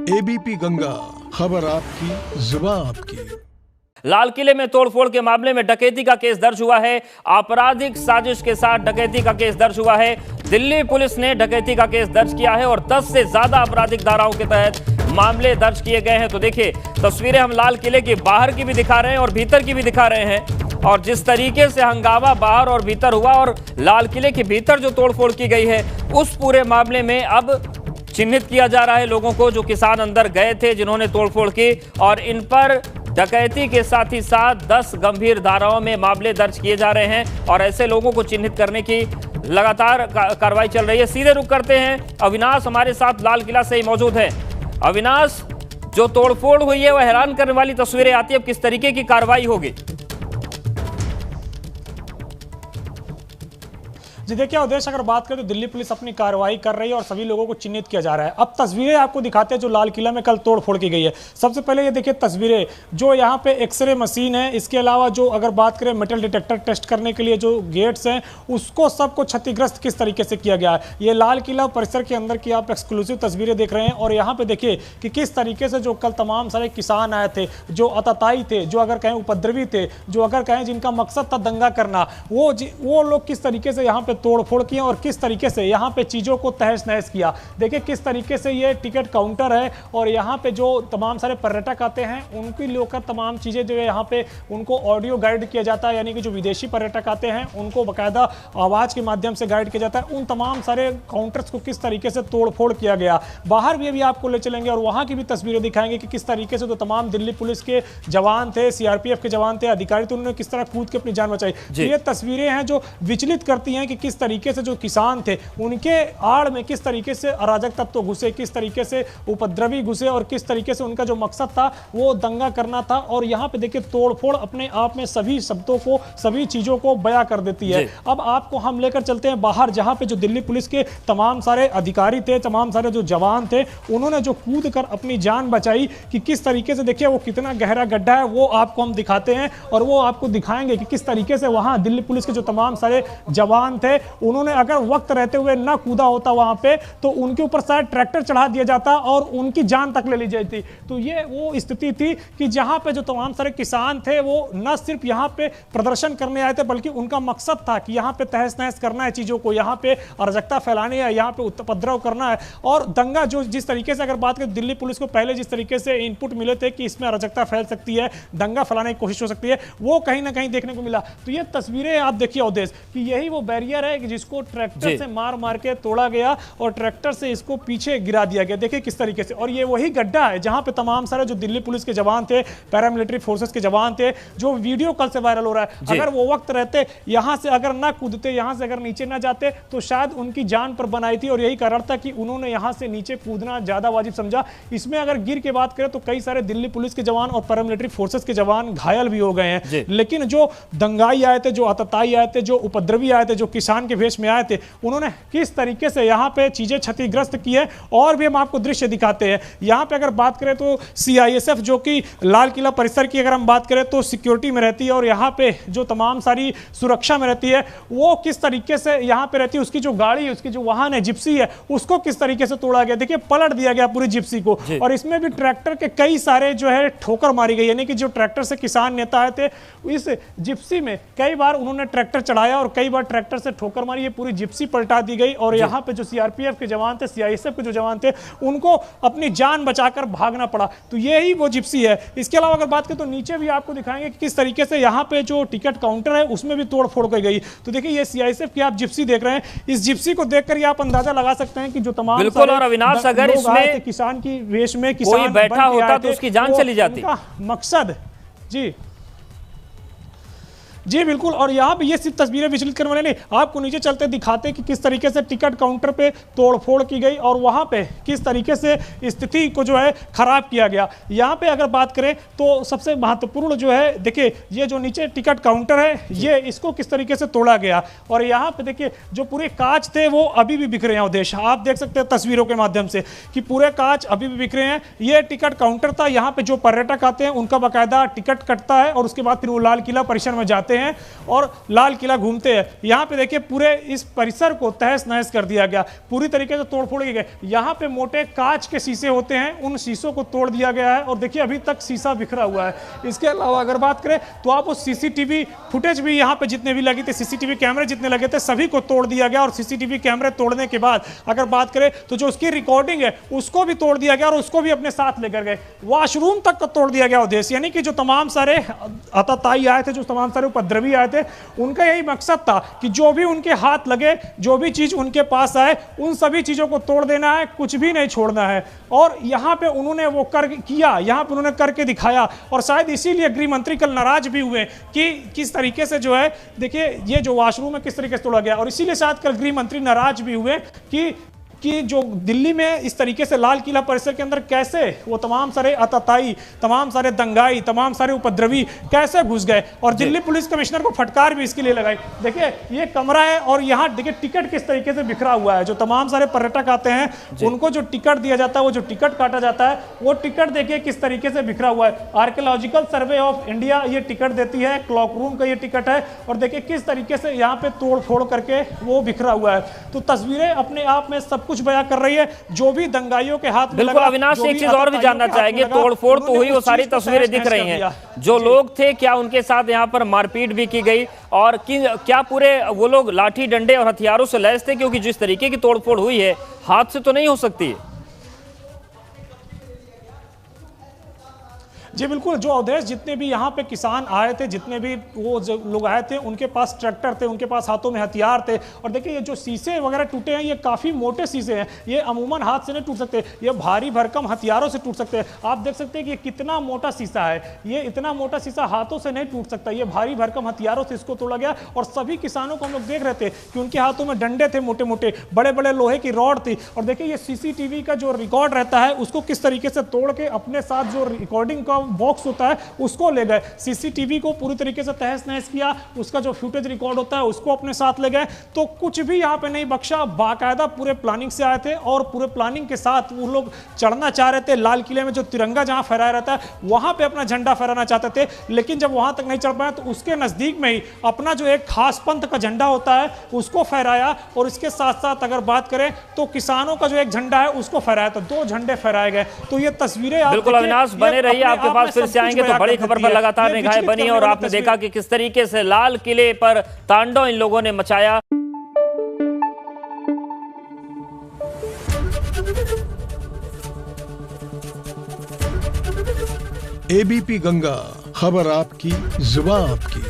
ABP Ganga, खबर आपकी, जुबान आपकी। लाल किले में तोड़फोड़ के मामले में डकैती का केस दर्ज हुआ है। आपराधिक साजिश के साथ डकैती का केस दर्ज हुआ है। दिल्ली पुलिस ने डकैती का केस दर्ज किया है और 10 से ज्यादा आपराधिक धाराओं के तहत मामले दर्ज किए गए हैं। तो देखिए, तस्वीरें हम लाल किले के बाहर की भी दिखा रहे हैं और भीतर की भी दिखा रहे हैं। और जिस तरीके से हंगामा बाहर और भीतर हुआ और लाल किले के भीतर जो तोड़फोड़ की गई है, उस पूरे मामले में अब चिन्हित किया जा रहा है लोगों को, जो किसान अंदर गए थे, जिन्होंने तोड़फोड़ की, और इन पर डकैती के साथ ही साथ 10 गंभीर धाराओं में मामले दर्ज किए जा रहे हैं। और ऐसे लोगों को चिन्हित करने की लगातार कार्रवाई चल रही है। सीधे रुख करते हैं, अविनाश हमारे साथ लाल किला से ही मौजूद है। अविनाश, जो तोड़फोड़ हुई है वह हैरान करने वाली तस्वीरें आती है। अब किस तरीके की कार्रवाई होगी? जी देखिए उद्देश्य, अगर बात करें तो दिल्ली पुलिस अपनी कार्रवाई कर रही है और सभी लोगों को चिन्हित किया जा रहा है। अब तस्वीरें आपको दिखाते हैं जो लाल किला में कल तोड़फोड़ की गई है। सबसे पहले ये देखिए तस्वीरें, जो यहाँ पे एक्सरे मशीन है, इसके अलावा जो अगर बात करें मेटल डिटेक्टर टेस्ट करने के लिए जो गेट्स हैं, उसको सबको क्षतिग्रस्त किस तरीके से किया गया है। ये लाल किला परिसर के अंदर की आप एक्सक्लूसिव तस्वीरें देख रहे हैं। और यहाँ पे देखिए कि किस तरीके से जो कल तमाम सारे किसान आए थे, जो आतताई थे, जो अगर कहें उपद्रवी थे, जो अगर कहें जिनका मकसद था दंगा करना, वो लोग किस तरीके से यहाँ पे तोड़फोड़ किया और किस तरीके से यहाँ पे चीज़ों को तहस नहस किया। देखिए किस तरीके से ये टिकट काउंटर है और यहाँ पे जो तमाम सारे पर्यटक आते हैं उनकी लेकर तमाम चीज़ें जो है यहाँ पे उनको ऑडियो गाइड किया जाता है। यानी कि जो विदेशी पर्यटक आते हैं उनको बाकायदा आवाज़ के माध्यम से गाइड किया जाता है। उन तमाम सारे काउंटर्स को किस तरीके से तोड़फोड़ किया गया, बाहर भी अभी आपको ले चलेंगे और वहाँ की भी तस्वीरें दिखाएंगे कि किस तरीके से जो तमाम दिल्ली पुलिस के जवान थे, सीआरपीएफ के जवान थे, अधिकारी थे, उन्होंने किस तरह कूद के अपनी जान बचाई। ये तस्वीरें हैं जो विचलित करती हैं कि किस तरीके से जो किसान थे उनके आड़ में किस तरीके से अराजक तत्व घुसे, किस तरीके से उपद्रवी घुसे और किस तरीके से उनका जो मकसद था वो दंगा करना था। और यहाँ पे देखिए तोड़फोड़ अपने आप में सभी शब्दों को, सभी चीजों को बयां कर देती है। अब आपको हम लेकर चलते हैं बाहर, जहां पे जो दिल्ली पुलिस के तमाम सारे अधिकारी थे, तमाम सारे जो जवान थे, उन्होंने जो कूद कर अपनी जान बचाई कि किस तरीके से देखिए वो कितना गहरा गड्ढा है, वो आपको हम दिखाते हैं और वो आपको दिखाएंगे कि किस तरीके से वहां दिल्ली पुलिस के जो तमाम सारे जवान थे, उन्होंने अगर वक्त रहते हुए ना कूदा होता वहां पे तो उनके ऊपर शायद ट्रैक्टर चढ़ा दिया जाता और उनकी जान तक ले ली जाती। तो ये वो स्थिति थी कि जहां पे जो तमाम सारे किसान थे वो न सिर्फ यहां पे प्रदर्शन करने आए थे, बल्कि उनका मकसद था कि यहां पे तहस नहस करना है चीजों को, यहां पे अराजकता फैलानी है, यहां पे उपद्रव करना है और दंगा। जो जिस तरीके से अगर बात करें दिल्ली पुलिस को पहले जिस तरीके से इनपुट मिले थे कि इसमें अराजकता फैल सकती है, दंगा फैलाने की कोशिश हो सकती है, वो कहीं ना कहीं देखने को मिला। तो ये तस्वीरें आप देखिए उद्देश्य कि यही वो बैरियर है कि जिसको ट्रैक्टर से मार के तोड़ा गया और ट्रैक्टर से इसको पीछे गिरा दिया गया। देखिए किस तरीके से। और ये वही गड्ढा है जहां पे तमाम सारे जो दिल्ली पुलिस के जवान थे, पैरामिलिट्री फोर्सेस के जवान थे, जो वीडियो कल से वायरल हो रहा है, अगर वो वक्त रहते यहां से अगर ना कूदते, यहां से अगर नीचे ना जाते तो शायद उनकी जान पर बनाई थी। और यही कारण था कि उन्होंने यहां से नीचे कूदना ज्यादा वाजिब समझा। इसमें अगर गिर के बात करें तो कई सारे दिल्ली पुलिस के जवान और पैरामिलिट्री फोर्सेस के जवान घायल भी हो गए हैं। लेकिन जो दंगाई आए थे, जो आतताई आए थे, जो उपद्रवी आए थे, जो किसान के वेश में आए थे, उन्होंने किस तरीके से यहाँ पे चीजें क्षतिग्रस्त की है। और भी हम आपको दृश्य दिखाते हैं। यहाँ पे अगर बात करें तो सीआईएसएफ जो कि लाल किला परिसर की अगर हम बात करें तो सिक्योरिटी में रहती है और यहाँ पे जो तमाम सारी सुरक्षा में रहती है, वो किस तरीके से यहाँ पे रहती है। उसकी जो गाड़ी है, उसकी जो वाहन है, जिप्सी है, उसको किस तरीके से तोड़ा गया। देखिए पलट दिया गया पूरी जिप्सी को। और इसमें भी ट्रैक्टर के कई सारे जो है ठोकर मारी गई। यानी कि जो ट्रैक्टर से किसान नेता आए थे, इस जिप्सी में कई बार उन्होंने ट्रैक्टर चढ़ाया और कई बार ट्रैक्टर से ठोकर मारी, ये पूरी जिप्सी पलटा दी गई। और यहाँ पे जो सीआरपीएफ के जवान थे, सीआईएसएफ के जो जवान थे, उनको अपनी जान बचाकर भागना पड़ा। तो यही वो जिप्सी है। इसके अलावा अगर बात करें तो नीचे भी आपको दिखाएंगे कि किस तरीके से यहाँ पे जो टिकट काउंटर है उसमें भी तोड़फोड़ की गई। तो देखिए ये सीआईएसएफ की आप जिप्सी देख रहे हैं। इस जिप्सी को देखकर ही आप अंदाजा लगा सकते हैं कि जो तमाम बिल्कुल। और अविनाश, अगर इसमें किसान की वेश में कोई बैठा होता तो उसकी जान चली जाती। मकसद जी बिल्कुल। और यहाँ पे ये सिर्फ तस्वीरें विचलित करने वाले नहीं, आपको नीचे चलते दिखाते कि किस तरीके से टिकट काउंटर पे तोड़फोड़ की गई और वहाँ पे किस तरीके से स्थिति को जो है खराब किया गया। यहाँ पे अगर बात करें तो सबसे महत्वपूर्ण जो है, देखिए ये जो नीचे टिकट काउंटर है, ये इसको किस तरीके से तोड़ा गया। और यहाँ पे देखिए जो पूरे कांच थे वो अभी भी बिखरे हैं। उद्देश्य आप देख सकते हैं तस्वीरों के माध्यम से कि पूरे कांच अभी भी बिखरे हैं। ये टिकट काउंटर था, यहाँ पे जो पर्यटक आते हैं उनका बाकायदा टिकट कटता है और उसके बाद फिर वो लाल किला परिसर में जाते हैं। हैं और लाल किला घूमते हैं। यहाँ पे देखिए पूरे इस परिसर को तहस नहस कर दिया गया, पूरी तरीके से तोड़फोड़ की गई। यहाँ पे मोटे कांच के शीशे होते हैं, उन शीशों को तोड़ दिया गया है और देखिए अभी तक शीशा बिखरा हुआ है। इसके अलावा अगर बात करें तो आप उस सीसीटीवी फुटेज भी यहाँ पे जितने भी लगे थे, सीसीटीवी कैमरे जितने लगे थे, सभी को तोड़ दिया गया। और सीसीटीवी कैमरे तोड़ने के बाद अगर बात करें तो जो उसकी रिकॉर्डिंग है उसको भी तोड़ दिया गया और उसको भी अपने साथ लेकर गए। वॉशरूम तक का तोड़ दिया गया उद्देश्य, यानी कि जो तमाम सारे आतताई आए थे, जो तमाम सारे उपद्रवी आए थे, उनका यही मकसद था कि जो भी उनके हाथ लगे, जो भी चीज उनके पास आए, उन सभी चीजों को तोड़ देना है, कुछ भी नहीं छोड़ना है। और यहाँ पे उन्होंने वो कर किया, यहाँ पे उन्होंने करके दिखाया। और शायद इसीलिए गृह मंत्री कल नाराज भी हुए कि किस तरीके से जो है देखिए ये जो वॉशरूम है किस तरीके से तोड़ा गया। और इसीलिए शायद कल गृह मंत्री नाराज भी हुए कि जो दिल्ली में इस तरीके से लाल किला परिसर के अंदर कैसे वो तमाम सारे आतताई, तमाम सारे दंगाई, तमाम सारे उपद्रवी कैसे घुस गए। और दिल्ली पुलिस कमिश्नर को फटकार भी इसके लिए लगाई। देखिए ये कमरा है और यहाँ देखिए टिकट किस तरीके से बिखरा हुआ है। जो तमाम सारे पर्यटक आते हैं उनको जो टिकट दिया जाता है, वो जो टिकट काटा जाता है, वो टिकट देखिए किस तरीके से बिखरा हुआ है। आर्कियोलॉजिकल सर्वे ऑफ इंडिया ये टिकट देती है, क्लॉक रूम का ये टिकट है और देखिए किस तरीके से यहाँ पे तोड़ फोड़ करके वो बिखरा हुआ है। तो तस्वीरें अपने आप में सब कुछ बयां कर रही है। जो भी दंगाइयों के हाथ में बिल्कुल अविनाश, एक चीज और भी जानना चाहेंगे, तोड़फोड़ तो हुई, वो सारी तस्वीरें दिख रही हैं, जो लोग थे क्या उनके साथ यहाँ पर मारपीट भी की गई और क्या पूरे वो लोग लाठी डंडे और हथियारों से लैस थे? क्योंकि जिस तरीके की तोड़फोड़ हुई है हाथ से तो नहीं हो सकती। जी बिल्कुल, जो अवधेश जितने भी यहाँ पे किसान आए थे, जितने भी वो जो लोग आए थे, उनके पास ट्रैक्टर थे, उनके पास हाथों में हथियार थे। और देखिए ये जो शीशे वगैरह टूटे हैं ये काफ़ी मोटे शीशे हैं, ये अमूमन हाथ से नहीं टूट सकते, ये भारी भरकम हथियारों से टूट सकते हैं। आप देख सकते हैं कि ये कितना मोटा शीशा है, ये इतना मोटा शीशा हाथों से नहीं टूट सकता, ये भारी भरकम हथियारों से इसको तोड़ा गया। और सभी किसानों को हम लोग देख रहे थे कि उनके हाथों में डंडे थे, मोटे मोटे बड़े बड़े लोहे की रॉड थी। और देखिए ये सीसीटीवी का जो रिकॉर्ड रहता है उसको किस तरीके से तोड़ के अपने साथ जो रिकॉर्डिंग का बॉक्स होता है उसको ले गए। सीसीटीवी को पूरी तरीके से तहस नहस किया, उसका जो फुटेज रिकॉर्ड होता है उसको अपने साथ ले गए। तो कुछ भी यहाँ पे नहीं बख्शा, बाकायदा पूरे प्लानिंग से आए थे और पूरे प्लानिंग के साथ वो लोग चढ़ना चाह रहे थे। लाल किले में जो तिरंगा जहां फहराया रहता है वहां पे अपना झंडा फहराना चाहते थे, लेकिन जब वहां तक नहीं चढ़ पाए तो उसके नजदीक में ही अपना जो एक खास पंथ का झंडा होता है उसको फहराया। और इसके साथ साथ अगर बात करें तो किसानों का जो एक झंडा है उसको फहराया, तो 2 झंडे फहराए गए। तो ये तस्वीरें बिल्कुल अविनाश बने रहिए, आपके पास फिर से आएंगे। तो बड़ी खबर पर लगातार निगाहें बनी और आपने देखा कि किस तरीके से लाल किले पर तांडव इन लोगों ने मचाया। एबीपी गंगा, खबर आपकी, जुबान आपकी।